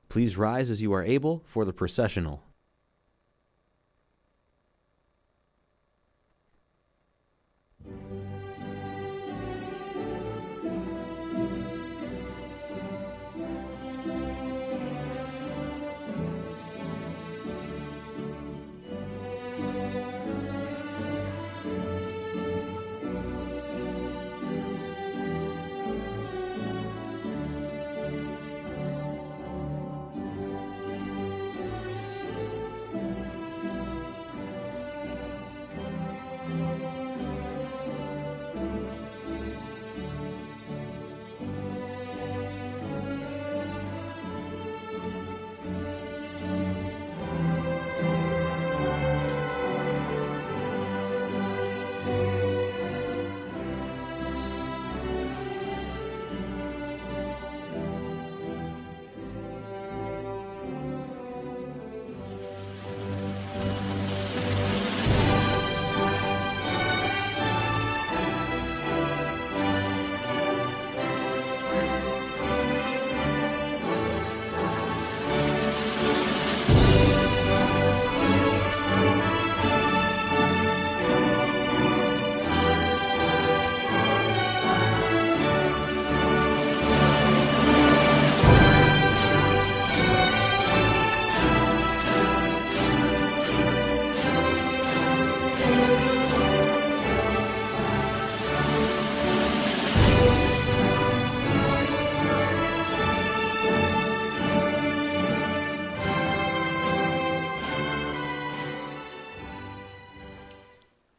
Please rise as you are able for the processional.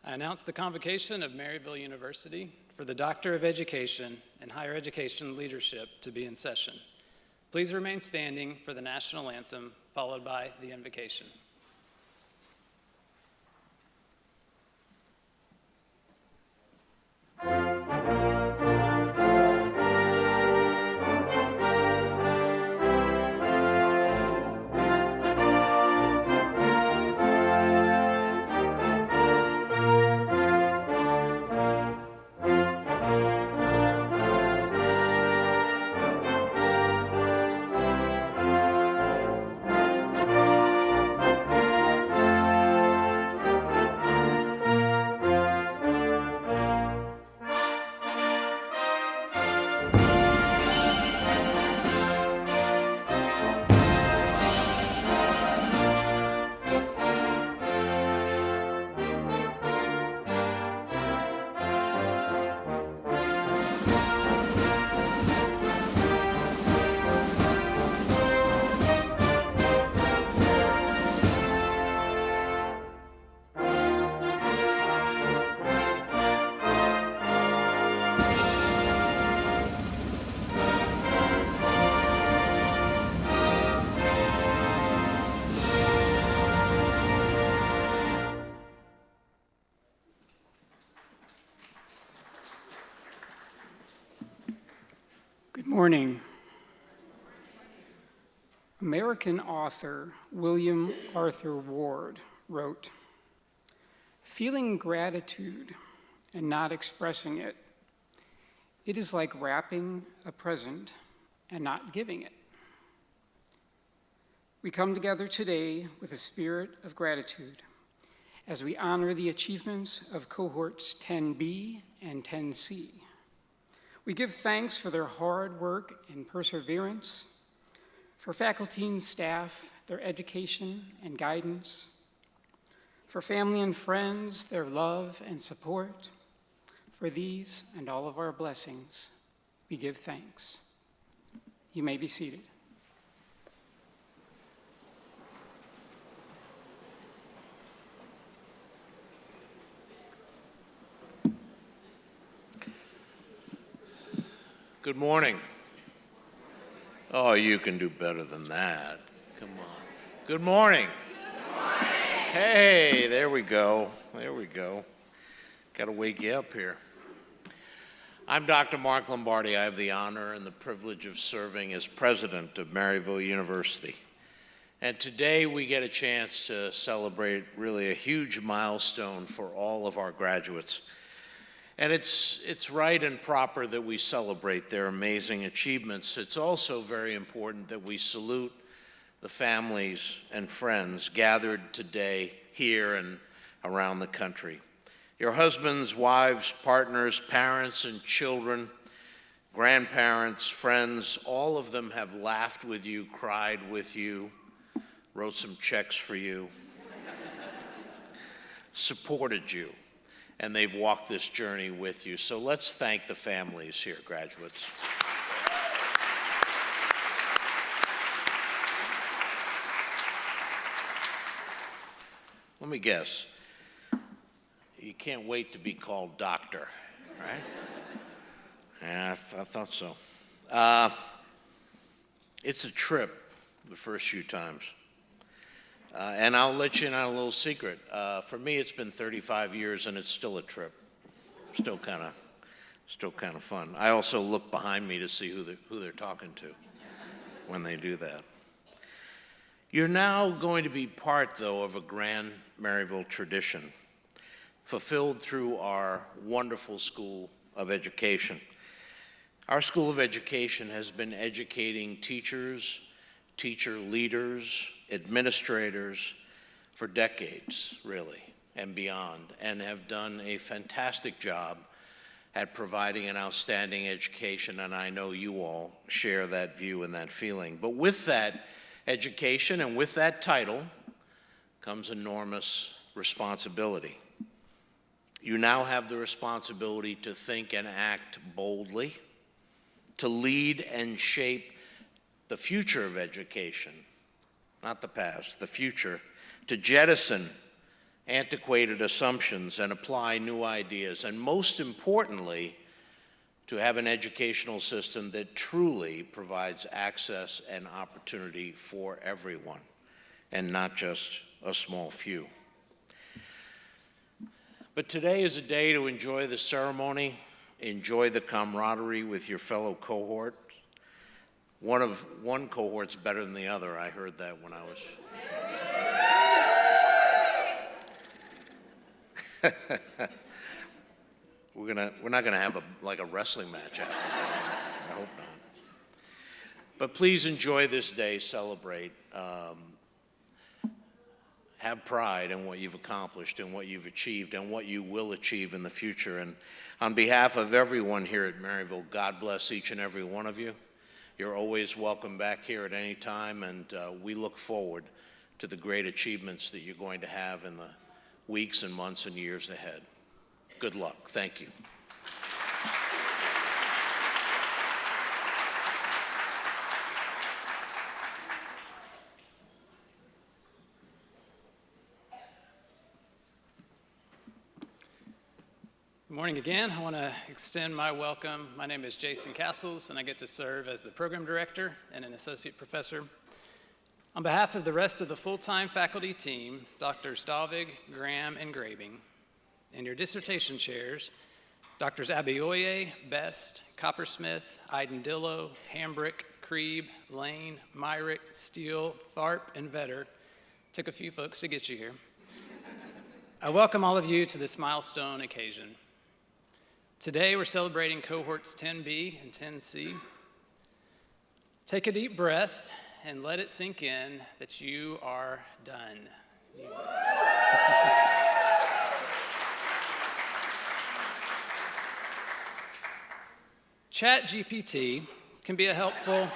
I announce the convocation of Maryville University for the Doctor of Education and Higher Education Leadership to be in session. Please remain standing for the national anthem, followed by the invocation. Good morning. American author William Arthur Ward wrote, "Feeling gratitude and not expressing it, it is like wrapping a present and not giving it." We come together today with a spirit of gratitude as we honor the achievements of Cohorts 10B and 10C. We give thanks for their hard work and perseverance, for faculty and staff, their education and guidance, for family and friends, their love and support. For these and all of our blessings, we give thanks. You may be seated. Good morning. Oh, you can do better than that. Come on. Good morning. Good morning. Hey, there we go. There we go. Got to wake you up here. I'm Dr. Mark Lombardi. I have the honor and the privilege of serving as president of Maryville University. And today we get a chance to celebrate really a huge milestone for all of our graduates. And it's right and proper that we celebrate their amazing achievements. It's also very important that we salute the families and friends gathered today here and around the country. Your husbands, wives, partners, parents, and children, grandparents, friends, all of them have laughed with you, cried with you, wrote some checks for you, supported you, and they've walked this journey with you. So let's thank the families here, graduates. Let me guess. You can't wait to be called doctor, right? Yeah, I thought so. It's a trip the first few times. And I'll let you in on a little secret. For me, it's been 35 years, and it's still a trip. Still kind of fun. I also look behind me to see who they're talking to when they do that. You're now going to be part, though, of a grand Maryville tradition, fulfilled through our wonderful School of Education. Our School of Education has been educating teachers, teacher leaders, administrators for decades, really, and beyond, and have done a fantastic job at providing an outstanding education, and I know you all share that view and that feeling. But with that education and with that title comes enormous responsibility. You now have the responsibility to think and act boldly, to lead and shape the future of education, not the past, the future, to jettison antiquated assumptions and apply new ideas, and most importantly, to have an educational system that truly provides access and opportunity for everyone, and not just a small few. But today is a day to enjoy the ceremony, enjoy the camaraderie with your fellow cohort. One cohort's better than the other. I heard that when I was... We're not gonna have a wrestling match after that. I hope not. But please enjoy this day, celebrate. Have pride in what you've accomplished and what you've achieved and what you will achieve in the future. And on behalf of everyone here at Maryville, God bless each and every one of you. You're always welcome back here at any time, and we look forward to the great achievements that you're going to have in the weeks and months and years ahead. Good luck. Thank you. Good morning again. I want to extend my welcome. My name is Jason Castles, and I get to serve as the program director and an associate professor. On behalf of the rest of the full-time faculty team, Drs. Davig, Graham, and Grabing, and your dissertation chairs, Drs. Abioye, Best, Coppersmith, Eidendillo, Hambrick, Krieb, Lane, Myrick, Steele, Tharp, and Vetter. Took a few folks to get you here. I welcome all of you to this milestone occasion. Today, we're celebrating Cohorts 10B and 10C. Take a deep breath and let it sink in that you are done. ChatGPT can be a helpful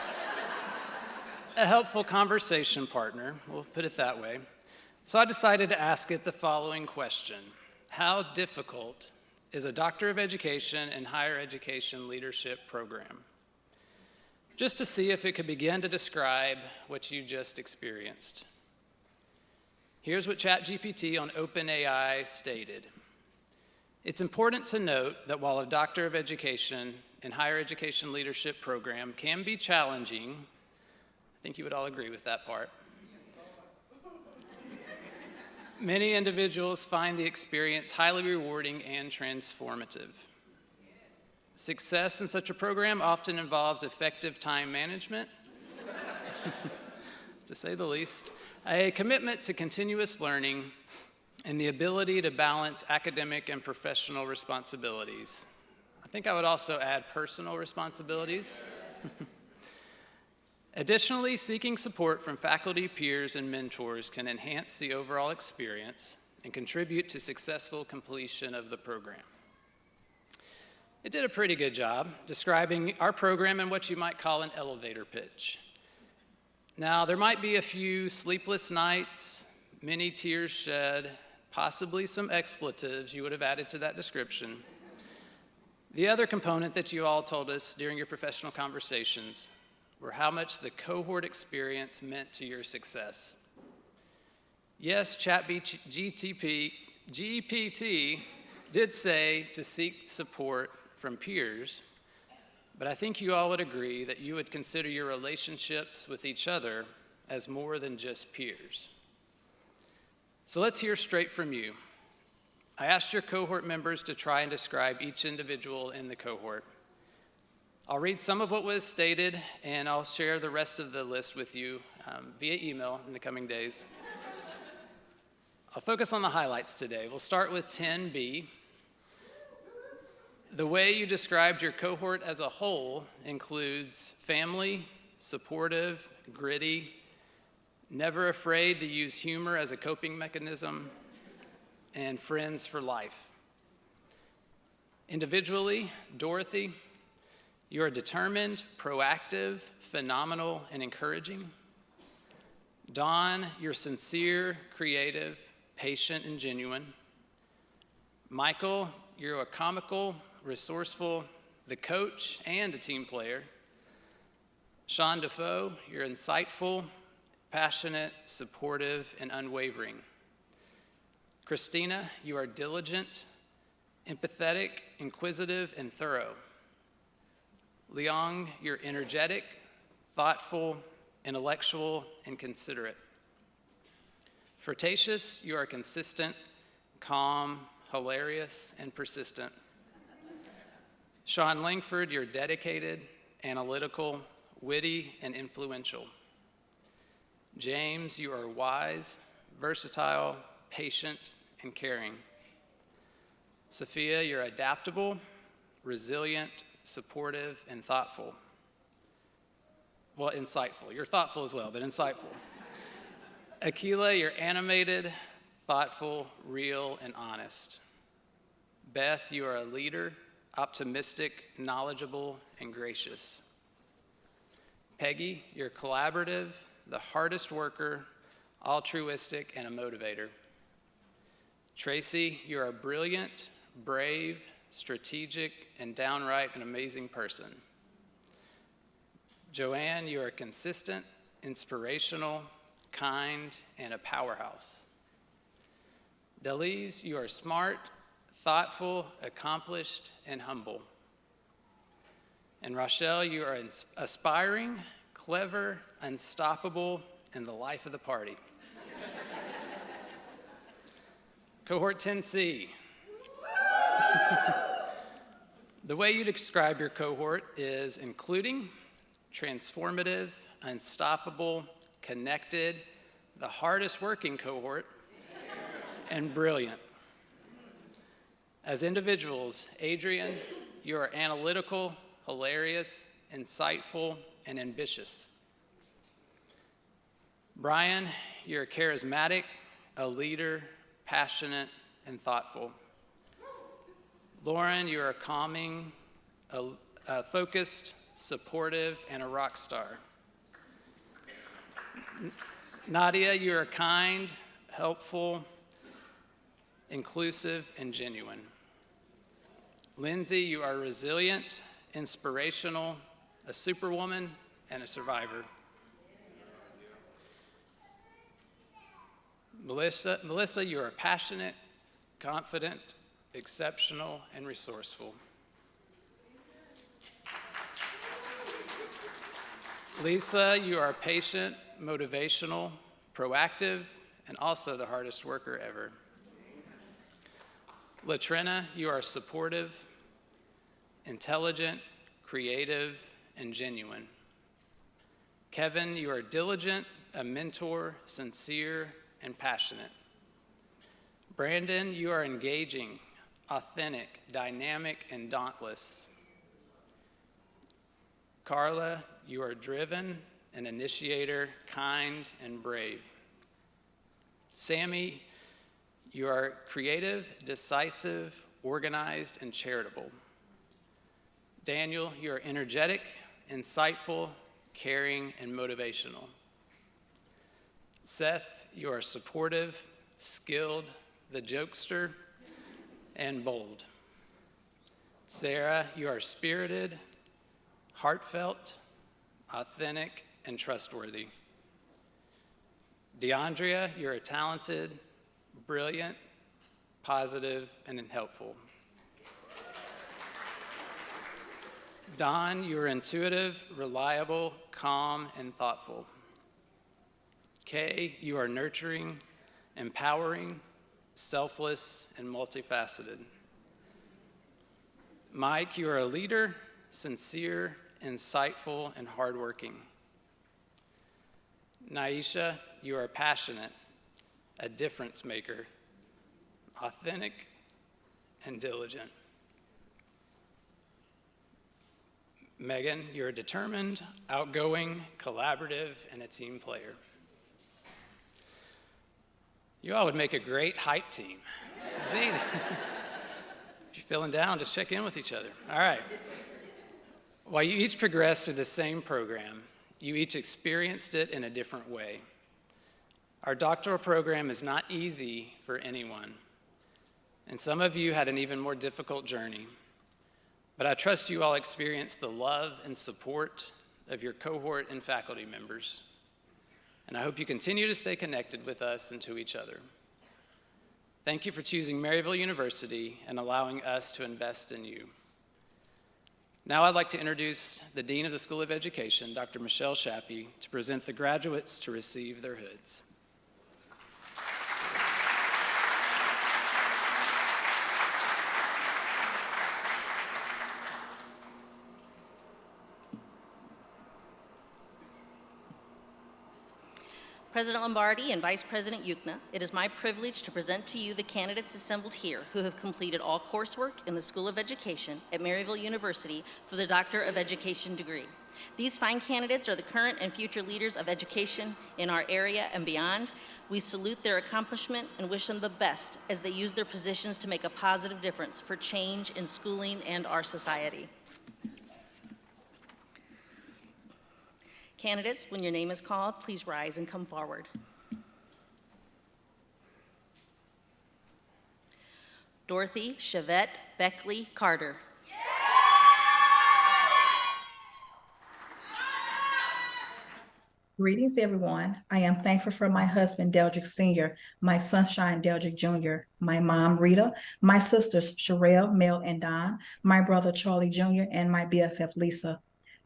conversation partner, we'll put it that way. So I decided to ask it the following question: how difficult is a Doctor of Education and Higher Education Leadership program? Just to see if it could begin to describe what you just experienced. Here's what ChatGPT on OpenAI stated. It's important to note that while a Doctor of Education and Higher Education Leadership program can be challenging, I think you would all agree with that part, many individuals find the experience highly rewarding and transformative. Success in such a program often involves effective time management, to say the least, a commitment to continuous learning, and the ability to balance academic and professional responsibilities. I think I would also add personal responsibilities. Additionally, seeking support from faculty, peers, and mentors can enhance the overall experience and contribute to successful completion of the program. It did a pretty good job describing our program in what you might call an elevator pitch. Now, there might be a few sleepless nights, many tears shed, possibly some expletives you would have added to that description. The other component that you all told us during your professional conversations were how much the cohort experience meant to your success. Yes, GPT did say to seek support from peers, but I think you all would agree that you would consider your relationships with each other as more than just peers. So let's hear straight from you. I asked your cohort members to try and describe each individual in the cohort. I'll read some of what was stated, and I'll share the rest of the list with you via email in the coming days. I'll focus on the highlights today. We'll start with 10B. The way you described your cohort as a whole includes family, supportive, gritty, never afraid to use humor as a coping mechanism, and friends for life. Individually, Dorothy, you are determined, proactive, phenomenal, and encouraging. Dawn, you're sincere, creative, patient, and genuine. Michael, you're a comical, resourceful, the coach, and a team player. Sean Defoe, you're insightful, passionate, supportive, and unwavering. Christina, you are diligent, empathetic, inquisitive, and thorough. Leong, you're energetic, thoughtful, intellectual, and considerate. Flirtatious, you are consistent, calm, hilarious, and persistent. Sean Langford, you're dedicated, analytical, witty, and influential. James, you are wise, versatile, patient, and caring. Sophia, you're adaptable, resilient, supportive, and thoughtful. Well, insightful. You're thoughtful as well, but insightful. Akila, you're animated, thoughtful, real, and honest. Beth, you are a leader, optimistic, knowledgeable, and gracious. Peggy, you're collaborative, the hardest worker, altruistic, and a motivator. Tracy, you're a brilliant, brave, strategic, and downright an amazing person. Joanne, you are consistent, inspirational, kind, and a powerhouse. Delise, you are smart, thoughtful, accomplished, and humble. And Rochelle, you are aspiring, clever, unstoppable, and the life of the party. Cohort 10C. The way you describe your cohort is including, transformative, unstoppable, connected, the hardest working cohort, and brilliant. As individuals, Adrian, you are analytical, hilarious, insightful, and ambitious. Brian, you're charismatic, a leader, passionate, and thoughtful. Lauren, you are calming, focused, supportive, and a rock star. Nadia, you are kind, helpful, inclusive, and genuine. Lindsay, you are resilient, inspirational, a superwoman, and a survivor. Melissa, you are passionate, confident, exceptional, and resourceful. Lisa, you are patient, motivational, proactive, and also the hardest worker ever. Latrina, you are supportive, intelligent, creative, and genuine. Kevin, you are diligent, a mentor, sincere, and passionate. Brandon, you are engaging, authentic, dynamic, and dauntless. Carla, you are driven, an initiator, kind, and brave. Sammy, you are creative, decisive, organized, and charitable. Daniel, you are energetic, insightful, caring, and motivational. Seth, you are supportive, skilled, the jokester, and bold. Sarah, you are spirited, heartfelt, authentic, and trustworthy. DeAndrea, you're talented, brilliant, positive, and helpful. Don, you are intuitive, reliable, calm, and thoughtful. Kay, you are nurturing, empowering, selfless, and multifaceted. Mike, you are a leader, sincere, insightful, and hardworking. Naisha, you are passionate, a difference maker, authentic, and diligent. Megan, you're determined, outgoing, collaborative, and a team player. You all would make a great hype team. If you're feeling down, just check in with each other. All right. While you each progressed through the same program, you each experienced it in a different way. Our doctoral program is not easy for anyone, and some of you had an even more difficult journey. But I trust you all experienced the love and support of your cohort and faculty members. And I hope you continue to stay connected with us and to each other. Thank you for choosing Maryville University and allowing us to invest in you. Now I'd like to introduce the Dean of the School of Education, Dr. Michelle Shappy, to present the graduates to receive their hoods. President Lombardi and Vice President Yukna, it is my privilege to present to you the candidates assembled here who have completed all coursework in the School of Education at Maryville University for the Doctor of Education degree. These fine candidates are the current and future leaders of education in our area and beyond. We salute their accomplishment and wish them the best as they use their positions to make a positive difference for change in schooling and our society. Candidates, when your name is called, please rise and come forward. Dorothy Chevette Beckley Carter. Greetings, everyone. I am thankful for my husband, Deldrick Sr., my sunshine, Deldrick Jr., my mom, Rita, my sisters, Sherelle, Mel, and Don, my brother, Charlie Jr., and my BFF, Lisa.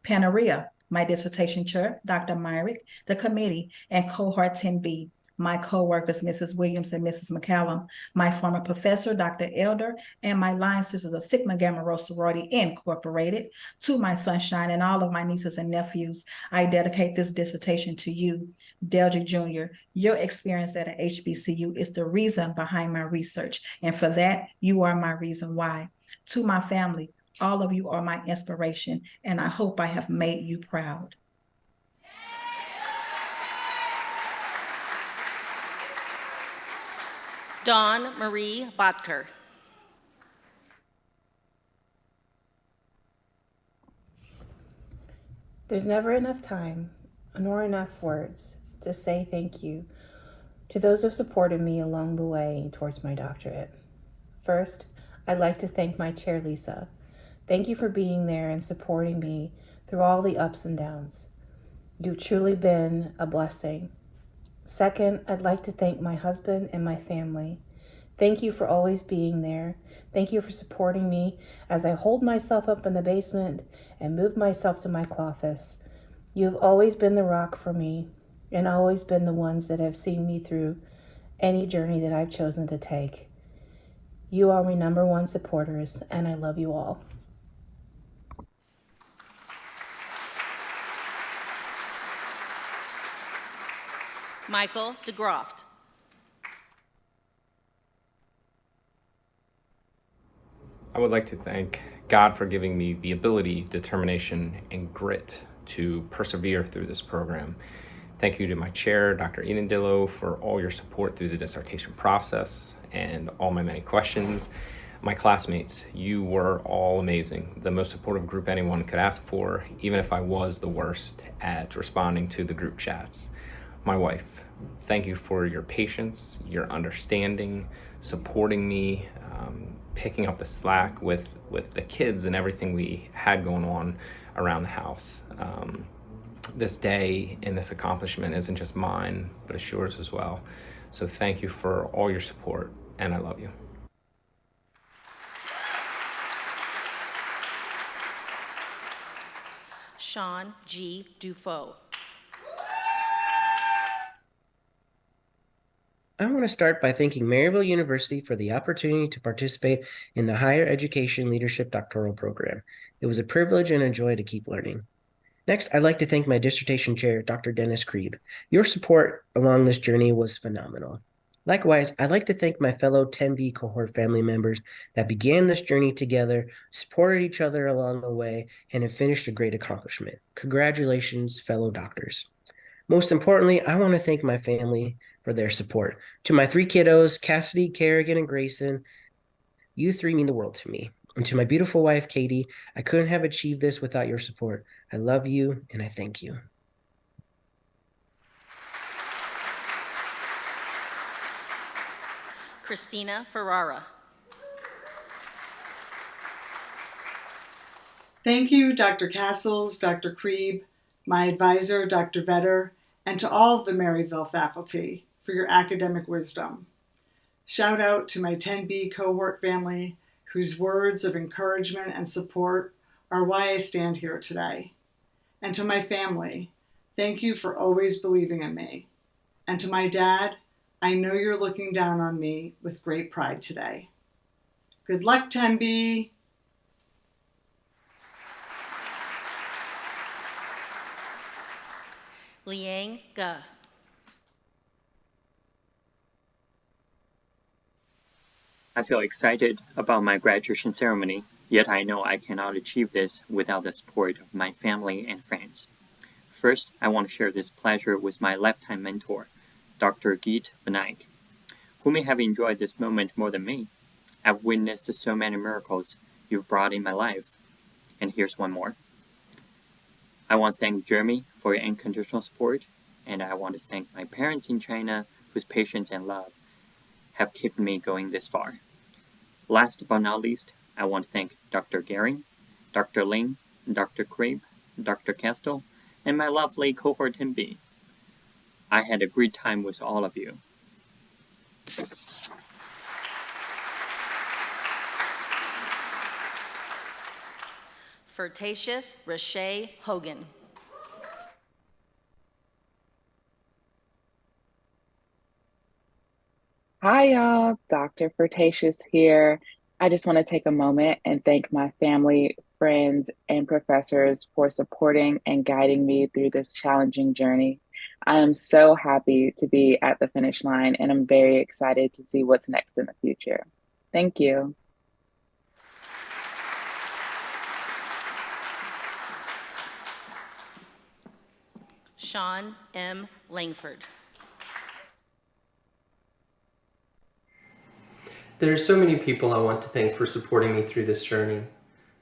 Panaria, my dissertation chair, Dr. Myrick, the committee, and Cohort 10B, my co-workers, Mrs. Williams and Mrs. McCallum, my former professor, Dr. Elder, and my line sisters of Sigma Gamma Rho Sorority Incorporated, to my sunshine and all of my nieces and nephews. I dedicate this dissertation to you, Deldrick Jr. Your experience at a HBCU is the reason behind my research, and for that, you are my reason why. To my family, all of you are my inspiration, and I hope I have made you proud. Dawn Marie Botker. There's never enough time nor enough words to say thank you to those who have supported me along the way towards my doctorate. First, I'd like to thank my chair, Lisa. Thank you for being there and supporting me through all the ups and downs. You've truly been a blessing. Second, I'd like to thank my husband and my family. Thank you for always being there. Thank you for supporting me as I hold myself up in the basement and move myself to my office. You've always been the rock for me and always been the ones that have seen me through any journey that I've chosen to take. You are my #1 supporters, and I love you all. Michael DeGroft. I would like to thank God for giving me the ability, determination, and grit to persevere through this program. Thank you to my chair, Dr. Enendillo, for all your support through the dissertation process and all my many questions. My classmates, you were all amazing, the most supportive group anyone could ask for, even if I was the worst at responding to the group chats. My wife, thank you for your patience, your understanding, supporting me, picking up the slack with the kids and everything we had going on around the house. This day and this accomplishment isn't just mine, but it's yours as well. So thank you for all your support, and I love you. Sean G. Dufault. I want to start by thanking Maryville University for the opportunity to participate in the Higher Education Leadership Doctoral Program. It was a privilege and a joy to keep learning. Next, I'd like to thank my dissertation chair, Dr. Dennis Krieb. Your support along this journey was phenomenal. Likewise, I'd like to thank my fellow 10B cohort family members that began this journey together, supported each other along the way, and have finished a great accomplishment. Congratulations, fellow doctors. Most importantly, I want to thank my family for their support. To my 3 kiddos, Cassidy, Kerrigan, and Grayson, you 3 mean the world to me. And to my beautiful wife, Katie, I couldn't have achieved this without your support. I love you, and I thank you. Christina Ferrara. Thank you, Dr. Castles, Dr. Krieb, my advisor, Dr. Vetter, and to all of the Maryville faculty for your academic wisdom. Shout out to my 10B cohort family, whose words of encouragement and support are why I stand here today. And to my family, thank you for always believing in me. And to my dad, I know you're looking down on me with great pride today. Good luck, 10B. Liang Ge. I feel excited about my graduation ceremony, yet I know I cannot achieve this without the support of my family and friends. First, I want to share this pleasure with my lifetime mentor, Dr. Geet Vinayak, who may have enjoyed this moment more than me. I've witnessed so many miracles you've brought in my life, and here's one more. I want to thank Jeremy for your unconditional support, and I want to thank my parents in China whose patience and love have kept me going this far. Last but not least, I want to thank Dr. Gehring, Dr. Ling, Dr. Krieb, Dr. Castle, and my lovely Cohort 10B. I had a great time with all of you. Fertatius Rashay Hogan. Hi, y'all. Dr. Fertatius here. I just want to take a moment and thank my family, friends, and professors for supporting and guiding me through this challenging journey. I am so happy to be at the finish line, and I'm very excited to see what's next in the future. Thank you. Sean M. Langford. There are so many people I want to thank for supporting me through this journey.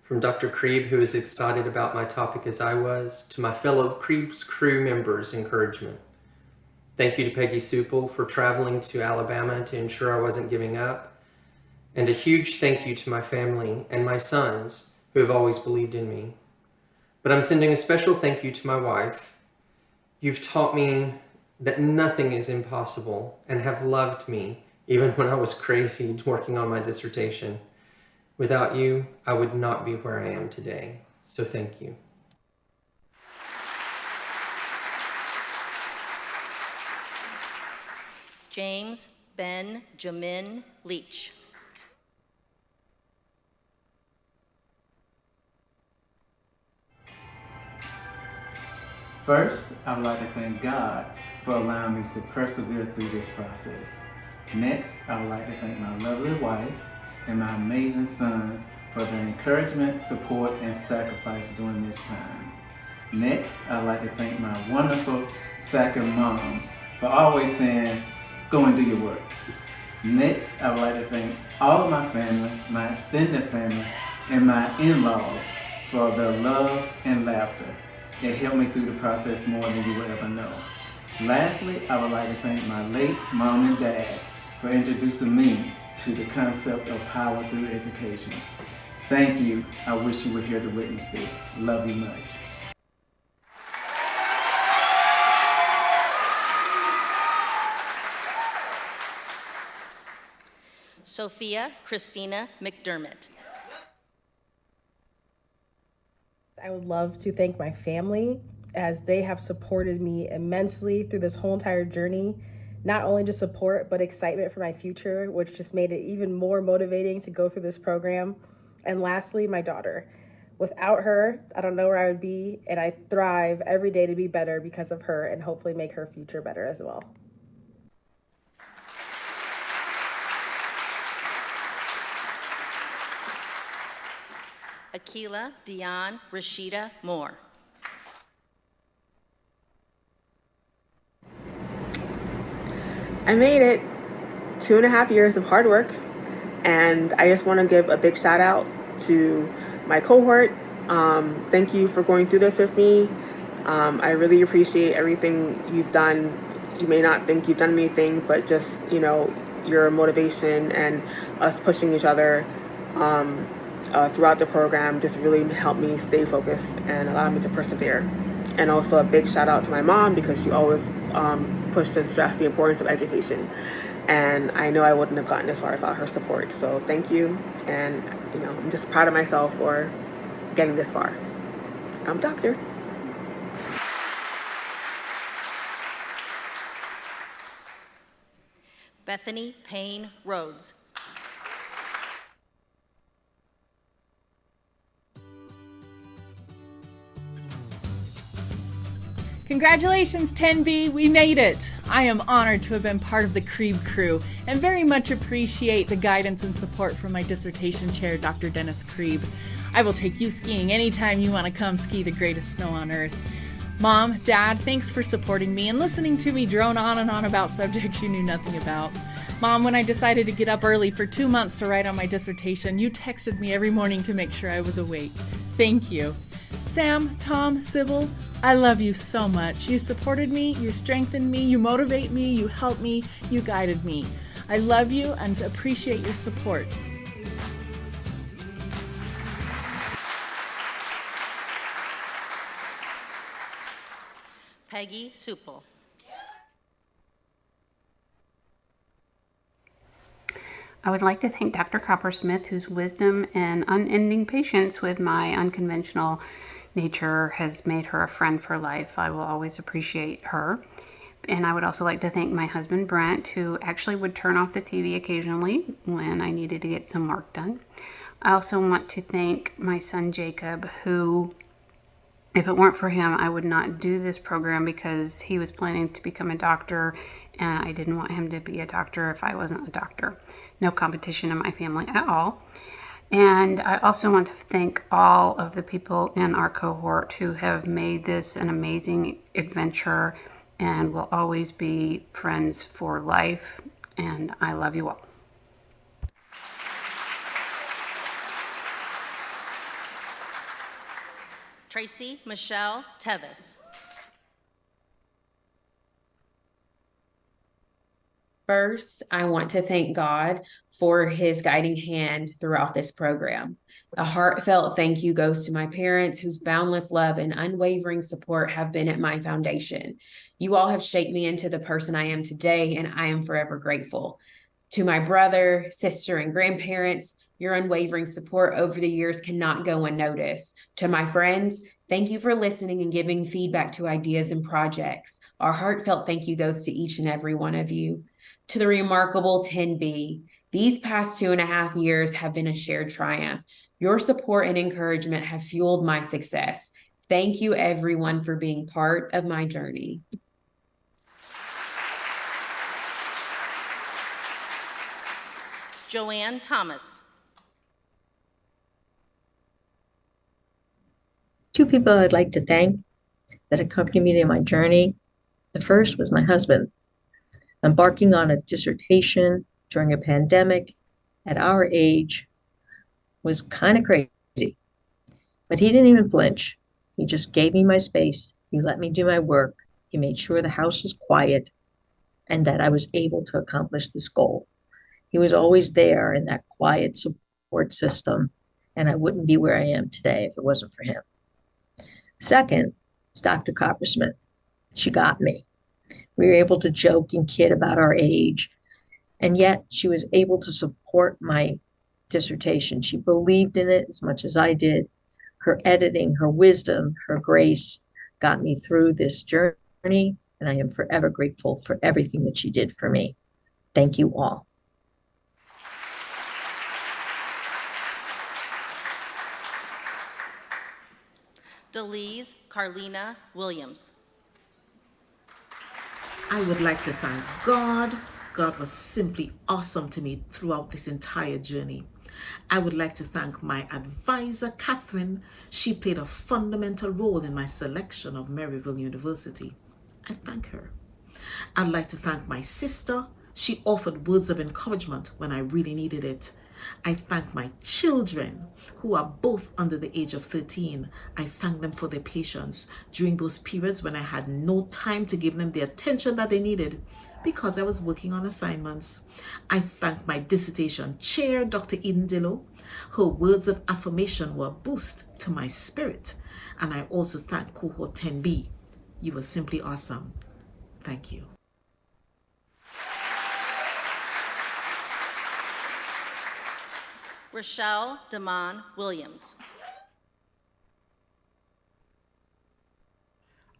From Dr. Krieb, who is excited about my topic as I was, to my fellow Krieb's crew members' encouragement. Thank you to Peggy Supel for traveling to Alabama to ensure I wasn't giving up. And a huge thank you to my family and my sons who have always believed in me. But I'm sending a special thank you to my wife. You've taught me that nothing is impossible and have loved me even when I was crazy working on my dissertation. Without you, I would not be where I am today. So thank you. James Ben Jamin Leach. First, I would like to thank God for allowing me to persevere through this process. Next, I would like to thank my lovely wife and my amazing son for their encouragement, support, and sacrifice during this time. Next, I'd like to thank my wonderful second mom for always saying, go and do your work. Next, I would like to thank all of my family, my extended family, and my in-laws for their love and laughter. It helped me through the process more than you will ever know. Lastly, I would like to thank my late mom and dad for introducing me to the concept of power through education. Thank you. I wish you were here to witness this. Love you much. Sophia Christina McDermott. I would love to thank my family as they have supported me immensely through this whole entire journey. Not only just support, but excitement for my future, which just made it even more motivating to go through this program. And lastly, my daughter. Without her, I don't know where I would be, and I thrive every day to be better because of her and hopefully make her future better as well. Akila Dion Rashida Moore. I made it 2.5 years of hard work, and I just want to give a big shout out to my cohort. Thank you for going through this with me. I really appreciate everything you've done. You may not think you've done anything, but just, your motivation and us pushing each other throughout the program just really helped me stay focused and allowed me to persevere. And also a big shout out to my mom, because she always pushed and stressed the importance of education. And I know I wouldn't have gotten this far without her support. So thank you. And, I'm just proud of myself for getting this far. I'm Doctor. Bethany Payne Rhodes. Congratulations, 10B, we made it! I am honored to have been part of the Krieb crew and very much appreciate the guidance and support from my dissertation chair, Dr. Dennis Krieb. I will take you skiing anytime you want to come ski the greatest snow on earth. Mom, Dad, thanks for supporting me and listening to me drone on and on about subjects you knew nothing about. Mom, when I decided to get up early for 2 months to write on my dissertation, you texted me every morning to make sure I was awake. Thank you. Sam, Tom, Sybil, I love you so much. You supported me, you strengthened me, you motivate me, you helped me, you guided me. I love you and appreciate your support. Peggy Supel. I would like to thank Dr. Coppersmith, whose wisdom and unending patience with my unconventional nature has made her a friend for life. I will always appreciate her. And I would also like to thank my husband, Brent, who actually would turn off the TV occasionally when I needed to get some work done. I also want to thank my son, Jacob, who, if it weren't for him, I would not do this program because he was planning to become a doctor, and I didn't want him to be a doctor if I wasn't a doctor. No competition in my family at all. And I also want to thank all of the people in our cohort who have made this an amazing adventure and will always be friends for life. And I love you all. Tracy Michelle Tevis. First, I want to thank God for his guiding hand throughout this program. A heartfelt thank you goes to my parents, whose boundless love and unwavering support have been at my foundation. You all have shaped me into the person I am today, and I am forever grateful. To my brother, sister, and grandparents, your unwavering support over the years cannot go unnoticed. To my friends, thank you for listening and giving feedback to ideas and projects. Our heartfelt thank you goes to each and every one of you. To the remarkable 10B, these past 2.5 years have been a shared triumph. Your support and encouragement have fueled my success. Thank you, everyone, for being part of my journey. Joanne Thomas. Two people I'd like to thank that accompanied me in my journey. The first was my husband. Embarking on a dissertation during a pandemic at our age was kind of crazy, but he didn't even flinch. He just gave me my space. He let me do my work. He made sure the house was quiet and that I was able to accomplish this goal. He was always there in that quiet support system, and I wouldn't be where I am today if it wasn't for him. Second is Dr. Coppersmith. She got me. We were able to joke and kid about our age, and yet she was able to support my dissertation. She believed in it as much as I did. Her editing, her wisdom, her grace got me through this journey, and I am forever grateful for everything that she did for me. Thank you all. Delise Carlina Williams. I would like to thank God. God was simply awesome to me throughout this entire journey. I would like to thank my advisor, Catherine. She played a fundamental role in my selection of Maryville University. I thank her. I'd like to thank my sister. She offered words of encouragement when I really needed it. I thank my children, who are both under the age of 13. I thank them for their patience during those periods when I had no time to give them the attention that they needed because I was working on assignments. I thank my dissertation chair, Dr. Eden Dillo. Her words of affirmation were a boost to my spirit. And I also thank Cohort 10B. You were simply awesome. Thank you. Rochelle Damon Williams.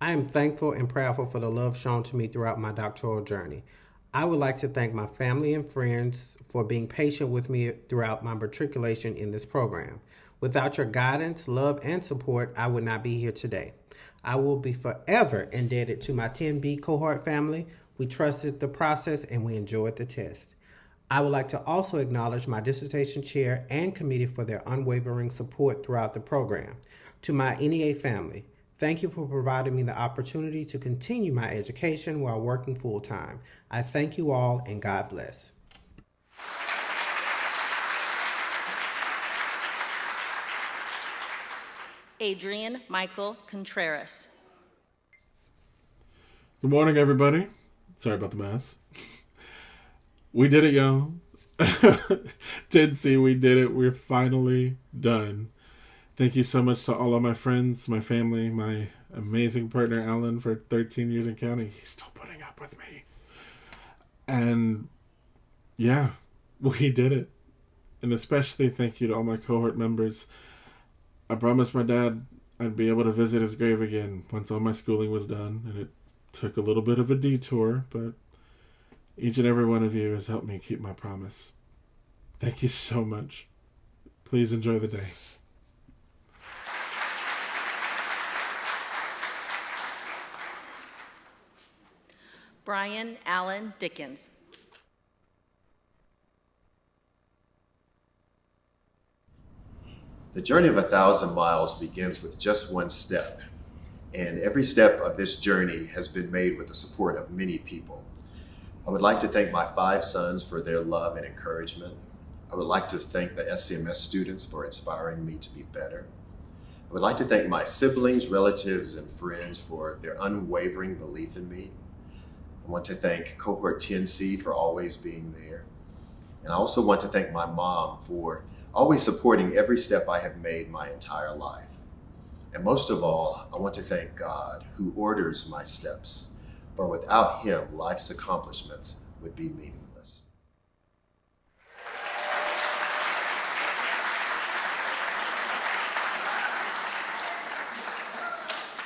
I am thankful and proudful for the love shown to me throughout my doctoral journey. I would like to thank my family and friends for being patient with me throughout my matriculation in this program. Without your guidance, love, and support, I would not be here today. I will be forever indebted to my 10B cohort family. We trusted the process and we enjoyed the test. I would like to also acknowledge my dissertation chair and committee for their unwavering support throughout the program. To my NEA family, thank you for providing me the opportunity to continue my education while working full-time. I thank you all and God bless. Adrian Michael Contreras. Good morning, everybody. Sorry about the mess. We did it, y'all. 10C, we did it. We're finally done. Thank you so much to all of my friends, my family, my amazing partner, Alan, for 13 years in county. He's still putting up with me. And yeah, we did it. And especially thank you to all my cohort members. I promised my dad I'd be able to visit his grave again once all my schooling was done. And it took a little bit of a detour, but each and every one of you has helped me keep my promise. Thank you so much. Please enjoy the day. Brian Allen Dickens. The journey of 1,000 miles begins with just one step, and every step of this journey has been made with the support of many people. I would like to thank my 5 sons for their love and encouragement. I would like to thank the SCMS students for inspiring me to be better. I would like to thank my siblings, relatives, and friends for their unwavering belief in me. I want to thank Cohort 10C for always being there. And I also want to thank my mom for always supporting every step I have made my entire life. And most of all, I want to thank God, who orders my steps, for without him, life's accomplishments would be meaningless.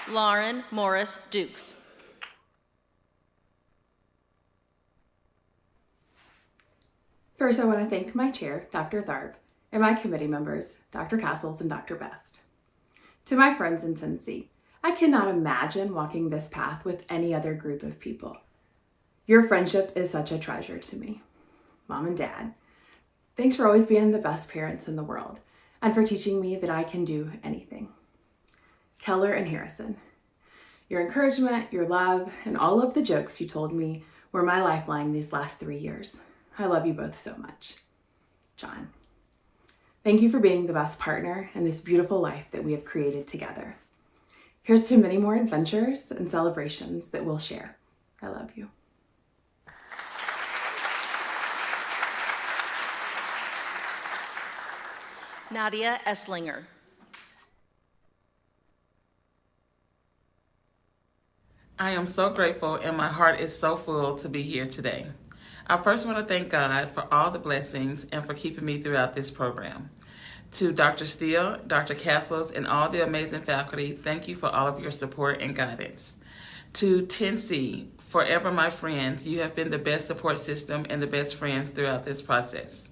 Lauren Morris Dukes. First, I want to thank my chair, Dr. Tharp, and my committee members, Dr. Castles and Dr. Best. To my friends in 10C, I cannot imagine walking this path with any other group of people. Your friendship is such a treasure to me. Mom and Dad, thanks for always being the best parents in the world and for teaching me that I can do anything. Keller and Harrison, Your encouragement, your love, and all of the jokes you told me were my lifeline these last 3 years. I love you both so much. John. Thank you for being the best partner in this beautiful life that we have created together. Here's to many more adventures and celebrations that we'll share. I love you. Nadia Esslinger. I am so grateful and my heart is so full to be here today. I first want to thank God for all the blessings and for keeping me throughout this program. To Dr. Steele, Dr. Castles, and all the amazing faculty, thank you for all of your support and guidance. To 10C, forever my friends, you have been the best support system and the best friends throughout this process.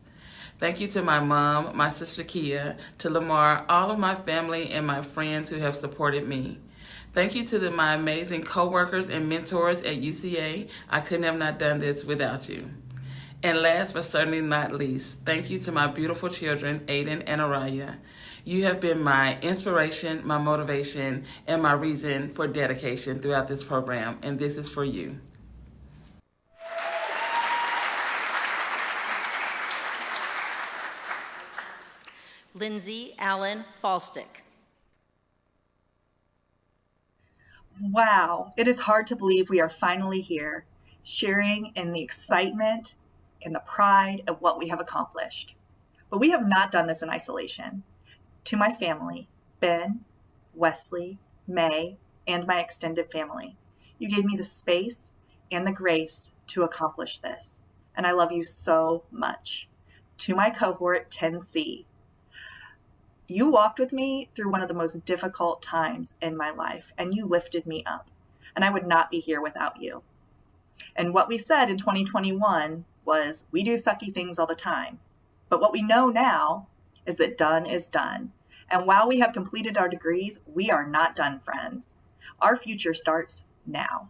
Thank you to my mom, my sister Kia, to Lamar, all of my family and my friends who have supported me. Thank you to my amazing coworkers and mentors at UCA. I couldn't have not done this without you. And last but certainly not least, thank you to my beautiful children, Aiden and Araya. You have been my inspiration, my motivation, and my reason for dedication throughout this program, and this is for you. Lindsay Allen Falstick. Wow, it is hard to believe we are finally here, sharing in the excitement and the pride of what we have accomplished. But we have not done this in isolation. To my family, Ben, Wesley, May, and my extended family, you gave me the space and the grace to accomplish this, and I love you so much. To my cohort 10C, you walked with me through one of the most difficult times in my life, and you lifted me up, and I would not be here without you. And what we said in 2021 was, we do sucky things all the time, but what we know now is that done is done. And while we have completed our degrees, we are not done, friends. Our future starts now.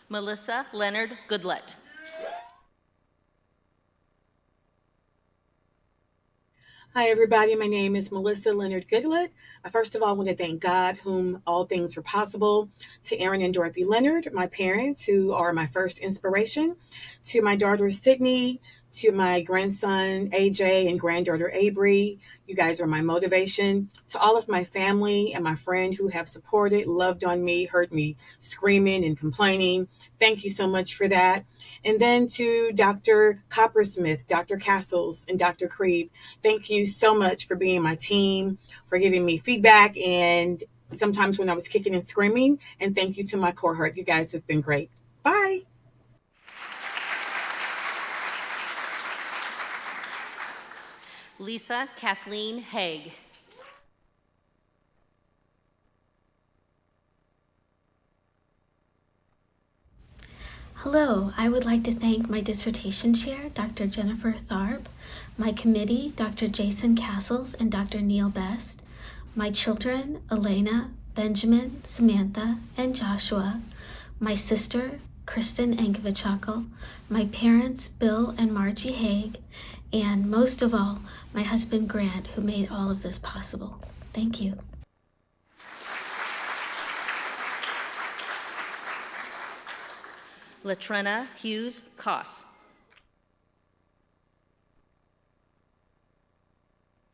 Melissa Leonard Goodlett. Hi, everybody. My name is Melissa Leonard Goodlett. First of all, I want to thank God, whom all things are possible, to Aaron and Dorothy Leonard, my parents, who are my first inspiration, to my daughter Sydney, to my grandson AJ and granddaughter Avery. You guys are my motivation. To all of my family and my friend who have supported, loved on me, heard me screaming and complaining. Thank you so much for that. And then to Dr. Coppersmith, Dr. Castles, and Dr. Krieb, thank you so much for being my team, for giving me feedback, and sometimes when I was kicking and screaming. And thank you to my cohort. You guys have been great. Bye. Lisa Kathleen Haig. Hello, I would like to thank my dissertation chair, Dr. Jennifer Tharp, my committee, Dr. Jason Castles and Dr. Neil Best, my children, Elena, Benjamin, Samantha, and Joshua, my sister, Kristen Ankovichakal, my parents, Bill and Margie Haig, and most of all, my husband, Grant, who made all of this possible. Thank you. Latrena Hughes Koss.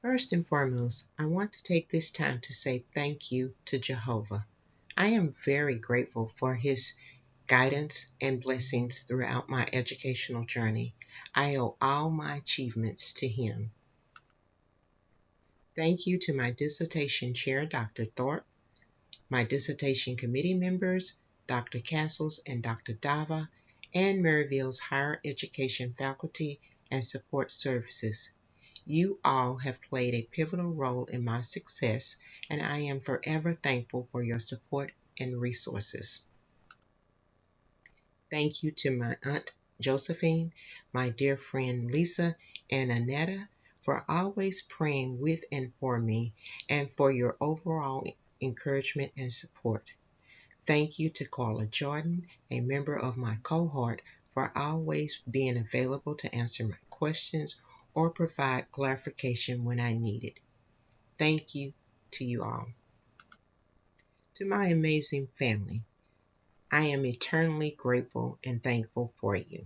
First and foremost, I want to take this time to say thank you to Jehovah. I am very grateful for his guidance and blessings throughout my educational journey. I owe all my achievements to him. Thank you to my dissertation chair, Dr. Thorpe, my dissertation committee members, Dr. Castles and Dr. Dava, and Maryville's higher education faculty and support services. You all have played a pivotal role in my success, and I am forever thankful for your support and resources. Thank you to my Aunt Josephine, my dear friend Lisa, and Annetta for always praying with and for me, and for your overall encouragement and support. Thank you to Carla Jordan, a member of my cohort, for always being available to answer my questions or provide clarification when I need it. Thank you to you all. To my amazing family, I am eternally grateful and thankful for you.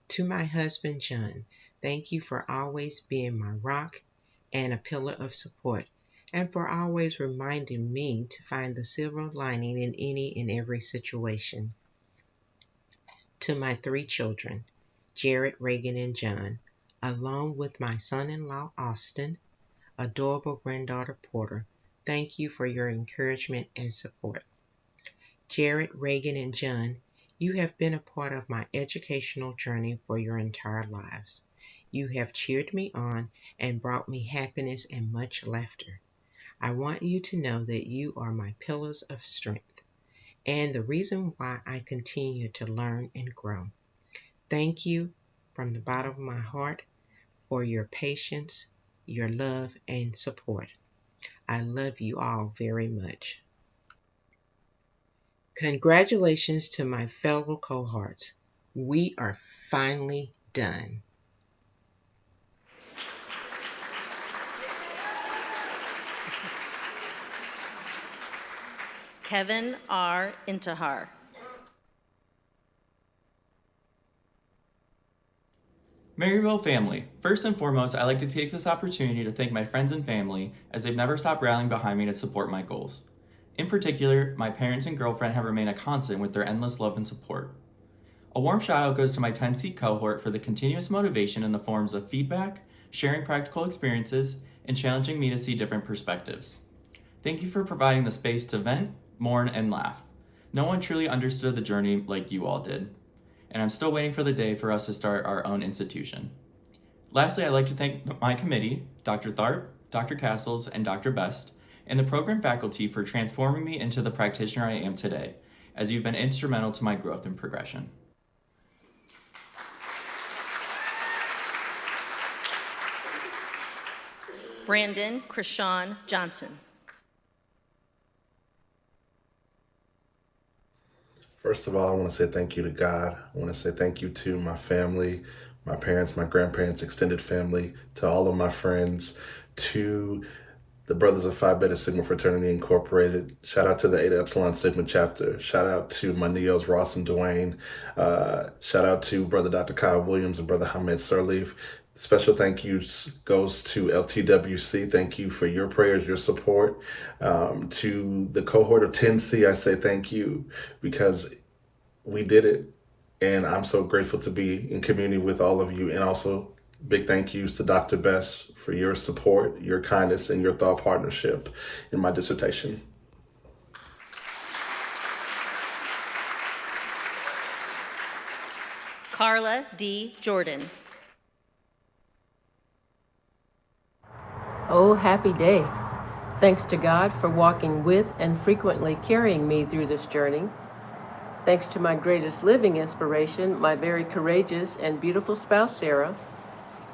To my husband, John, thank you for always being my rock and a pillar of support, and for always reminding me to find the silver lining in any and every situation. To my 3 children, Jared, Reagan, and John, along with my son-in-law, Austin, adorable granddaughter, Porter, thank you for your encouragement and support. Jared, Reagan, and John, you have been a part of my educational journey for your entire lives. You have cheered me on and brought me happiness and much laughter. I want you to know that you are my pillars of strength and the reason why I continue to learn and grow. Thank you from the bottom of my heart for your patience, your love, and support. I love you all very much. Congratulations to my fellow cohorts. We are finally done. Kevin R. Intihar. Maryville family, first and foremost, I'd like to take this opportunity to thank my friends and family as they've never stopped rallying behind me to support my goals. In particular, my parents and girlfriend have remained a constant with their endless love and support. A warm shout out goes to my 10C cohort for the continuous motivation in the forms of feedback, sharing practical experiences, and challenging me to see different perspectives. Thank you for providing the space to vent, mourn, and laugh. No one truly understood the journey like you all did. And I'm still waiting for the day for us to start our own institution. Lastly, I'd like to thank my committee, Dr. Tharp, Dr. Castles, and Dr. Best, and the program faculty for transforming me into the practitioner I am today, as you've been instrumental to my growth and progression. Brandon Krishan Johnson. First of all, I want to say thank you to God. I want to say thank you to my family, my parents, my grandparents, extended family, to all of my friends, to the Brothers of Phi Beta Sigma Fraternity Incorporated. Shout out to the Eta Epsilon Sigma chapter. Shout out to my Neos, Ross and Dwayne. Shout out to Brother Dr. Kyle Williams and Brother Hamed Sirleaf. Special thank yous goes to LTWC. Thank you for your prayers, your support. To the cohort of 10C, I say thank you because we did it. And I'm so grateful to be in community with all of you. And also big thank yous to Dr. Bess for your support, your kindness, and your thought partnership in my dissertation. Carla D. Jordan. Oh, happy day. Thanks to God for walking with and frequently carrying me through this journey. Thanks to my greatest living inspiration, my very courageous and beautiful spouse, Sarah.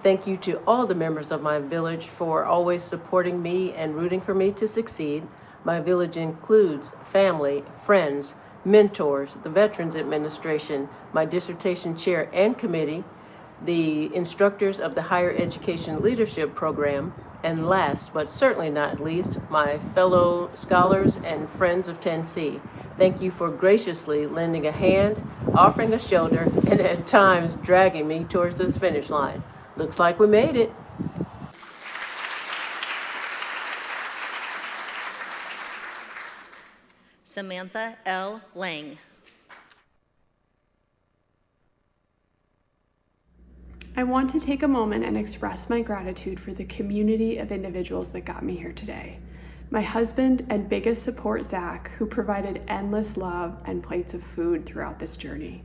Thank you to all the members of my village for always supporting me and rooting for me to succeed. My village includes family, friends, mentors, the Veterans Administration, my dissertation chair and committee, the instructors of the Higher Education Leadership Program, and last but certainly not least, my fellow scholars and friends of 10C. Thank you for graciously lending a hand, offering a shoulder, and at times dragging me towards this finish line. Looks like we made it. Samantha L. Lang. I want to take a moment and express my gratitude for the community of individuals that got me here today. My husband and biggest support, Zach, who provided endless love and plates of food throughout this journey.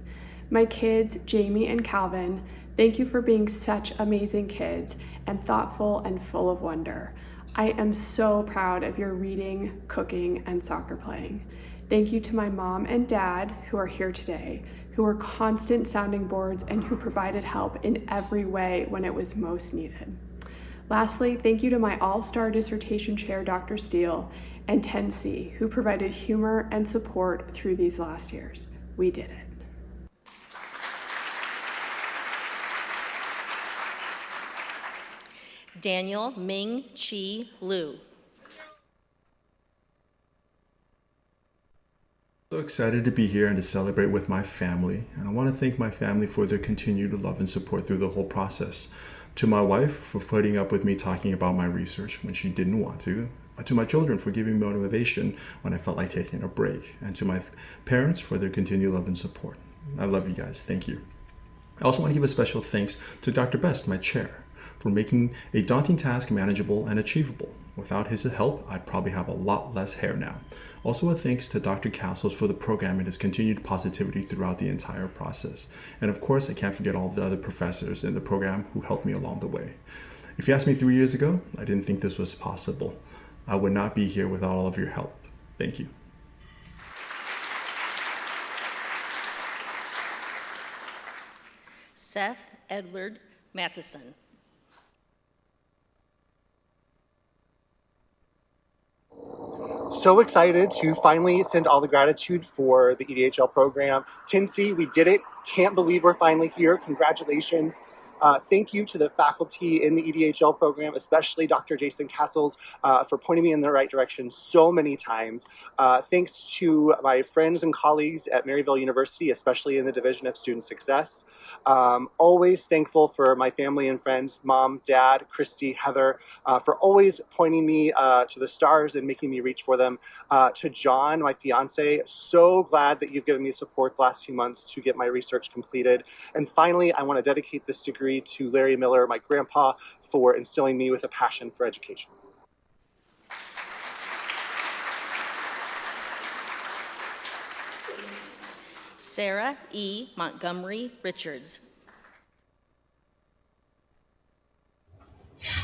My kids, Jamie and Calvin, thank you for being such amazing kids and thoughtful and full of wonder. I am so proud of your reading, cooking, and soccer playing. Thank you to my mom and dad who are here today, who were constant sounding boards and who provided help in every way when it was most needed. Lastly, thank you to my all-star dissertation chair, Dr. Steele, and 10C, who provided humor and support through these last years. We did it. Daniel Ming Chi Liu. So excited to be here and to celebrate with my family. And I want to thank my family for their continued love and support through the whole process. To my wife for putting up with me talking about my research when she didn't want to. To my children for giving me motivation when I felt like taking a break. And to my parents for their continued love and support. I love you guys. Thank you. I also want to give a special thanks to Dr. Best, my chair, for making a daunting task manageable and achievable. Without his help, I'd probably have a lot less hair now. Also a thanks to Dr. Castles for the program and his continued positivity throughout the entire process. And of course, I can't forget all the other professors in the program who helped me along the way. If you asked me 3 years ago, I didn't think this was possible. I would not be here without all of your help. Thank you. Seth Edward Matheson. So excited to finally send all the gratitude for the EDHL program. 10C, we did it. Can't believe we're finally here. Congratulations. Thank you to the faculty in the EDHL program, especially Dr. Jason Castles, for pointing me in the right direction so many times. Thanks to my friends and colleagues at Maryville University, especially in the Division of Student Success. Always thankful for my family and friends, Mom, Dad, Christy, Heather, for always pointing me to the stars and making me reach for them. To John, my fiance, so glad that you've given me support the last few months to get my research completed. And finally, I want to dedicate this degree to Larry Miller, my grandpa, for instilling me with a passion for education. Sarah E. Montgomery Richards.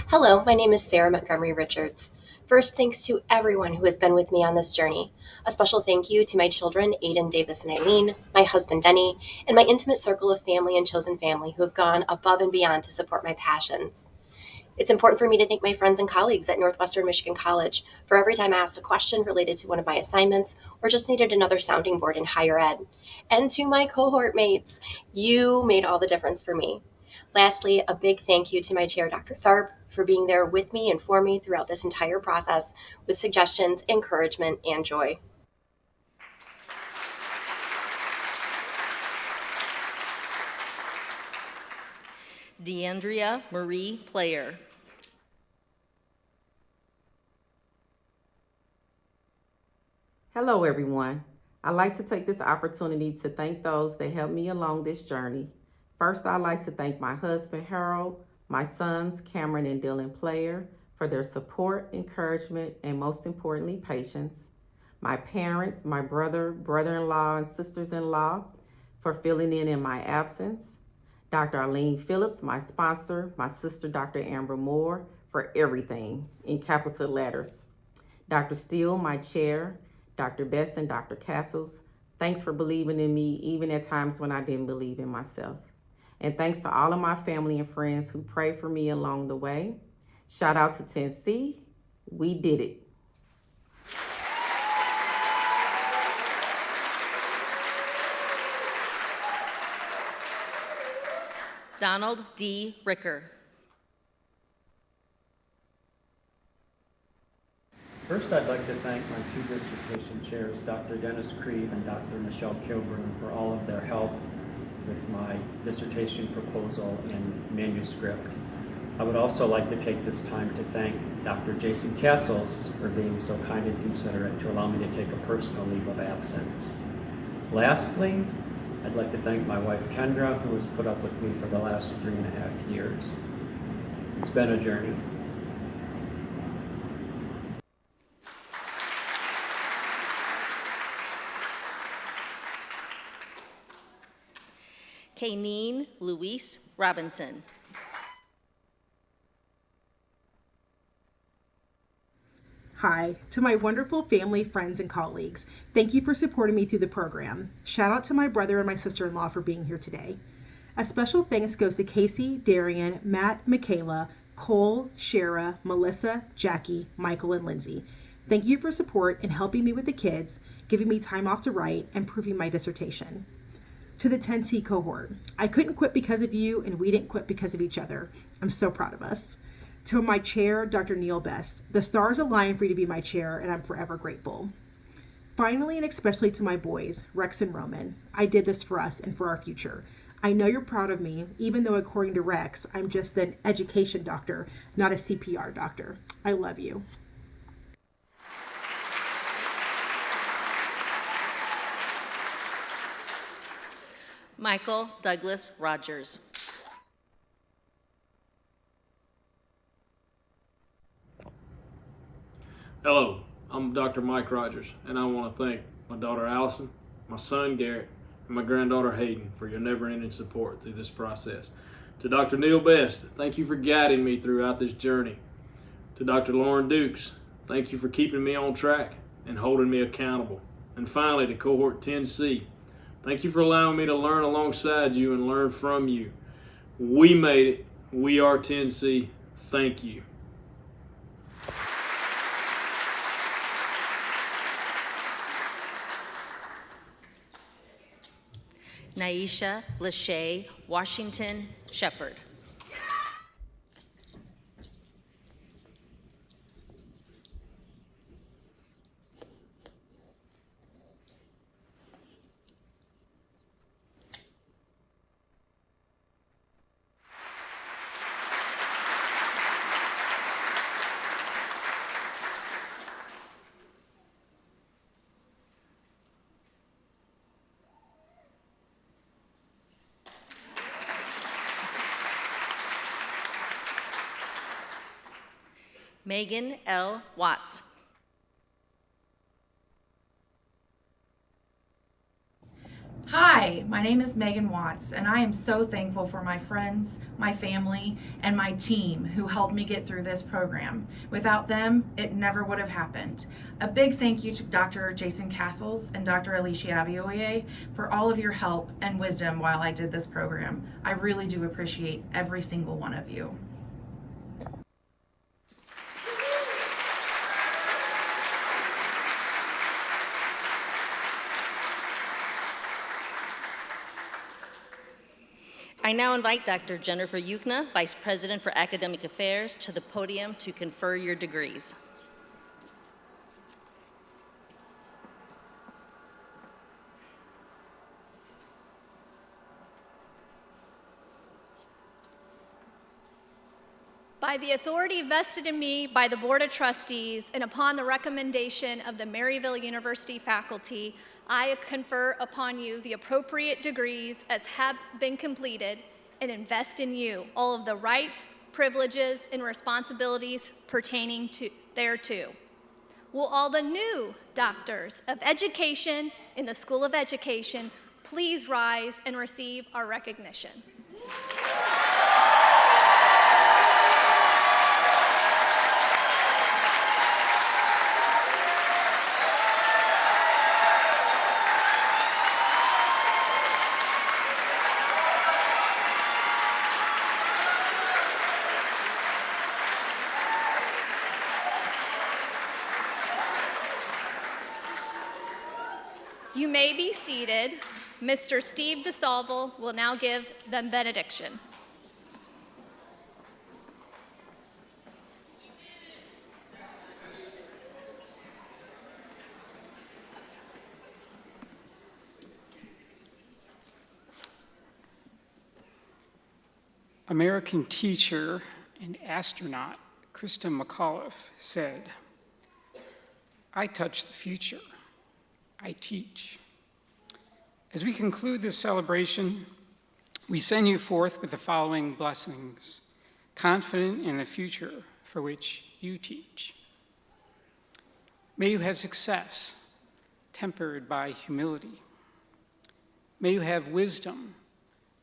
Hello, my name is Sarah Montgomery Richards. First, thanks to everyone who has been with me on this journey. A special thank you to my children, Aiden, Davis, and Eileen, my husband, Denny, and my intimate circle of family and chosen family who have gone above and beyond to support my passions. It's important for me to thank my friends and colleagues at Northwestern Michigan College for every time I asked a question related to one of my assignments or just needed another sounding board in higher ed. And to my cohort mates, you made all the difference for me. Lastly, a big thank you to my chair, Dr. Tharp, for being there with me and for me throughout this entire process with suggestions, encouragement, and joy. DeAndrea Marie Player. Hello, everyone. I'd like to take this opportunity to thank those that helped me along this journey. First, I'd like to thank my husband, Harold, my sons, Cameron and Dylan Player, for their support, encouragement, and most importantly, patience. My parents, my brother, brother-in-law, and sisters-in-law for filling in my absence. Dr. Arlene Phillips, my sponsor, my sister, Dr. Amber Moore, for everything in capital letters. Dr. Steele, my chair, Dr. Best and Dr. Castles, thanks for believing in me even at times when I didn't believe in myself. And thanks to all of my family and friends who prayed for me along the way. Shout out to 10C, we did it. Donald D. Ricker. First, I'd like to thank my two dissertation chairs, Dr. Dennis Krieb and Dr. Michelle Kilburn, for all of their help with my dissertation proposal and manuscript. I would also like to take this time to thank Dr. Jason Castles for being so kind and considerate to allow me to take a personal leave of absence. Lastly, I'd like to thank my wife Kendra, who has put up with me for the last 3.5 years. It's been a journey. Kayneen Louise Robinson. Hi, to my wonderful family, friends, and colleagues. Thank you for supporting me through the program. Shout out to my brother and my sister-in-law for being here today. A special thanks goes to Casey, Darian, Matt, Michaela, Cole, Shara, Melissa, Jackie, Michael, and Lindsay. Thank you for support and helping me with the kids, giving me time off to write, and proving my dissertation. To the 10C cohort, I couldn't quit because of you, and we didn't quit because of each other. I'm so proud of us. To my chair, Dr. Neil Best, the stars aligned for you to be my chair, and I'm forever grateful. Finally, and especially to my boys, Rex and Roman, I did this for us and for our future. I know you're proud of me, even though according to Rex, I'm just an education doctor, not a CPR doctor. I love you. Michael Douglas Rogers. Hello, I'm Dr. Mike Rogers, and I want to thank my daughter Allison, my son Garrett, and my granddaughter Hayden for your never-ending support through this process. To Dr. Neil Best, thank you for guiding me throughout this journey. To Dr. Lauren Dukes, thank you for keeping me on track and holding me accountable. And finally, to Cohort 10C, thank you for allowing me to learn alongside you and learn from you. We made it. We are 10C. Thank you. Naisha Lachey Washington Shepherd. Megan L. Watts. Hi, my name is Megan Watts, and I am so thankful for my friends, my family, and my team who helped me get through this program. Without them, it never would have happened. A big thank you to Dr. Jason Castles and Dr. Alicia Abioye for all of your help and wisdom while I did this program. I really do appreciate every single one of you. I now invite Dr. Jennifer Yukna, Vice President for Academic Affairs, to the podium to confer your degrees. By the authority vested in me by the Board of Trustees and upon the recommendation of the Maryville University faculty, I confer upon you the appropriate degrees as have been completed and invest in you all of the rights, privileges, and responsibilities pertaining to thereto. Will all the new doctors of education in the School of Education please rise and receive our recognition? You may be seated. Mr. Steve DeSalvo will now give them benediction. American teacher and astronaut Krista McAuliffe said, "I touch the future. I teach." As we conclude this celebration, we send you forth with the following blessings, confident in the future for which you teach. May you have success, tempered by humility. May you have wisdom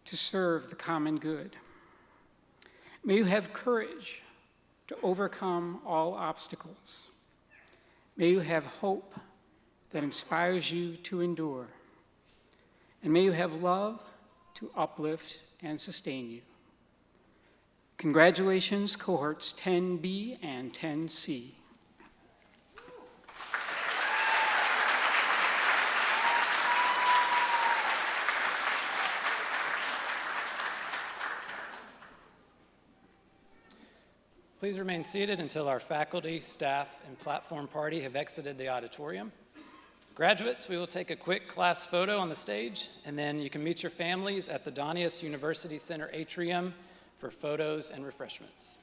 to serve the common good. May you have courage to overcome all obstacles. May you have hope that inspires you to endure. And may you have love to uplift and sustain you. Congratulations, Cohorts 10B and 10C. Please remain seated until our faculty, staff, and platform party have exited the auditorium. Graduates, we will take a quick class photo on the stage, and then you can meet your families at the Donius University Center atrium for photos and refreshments.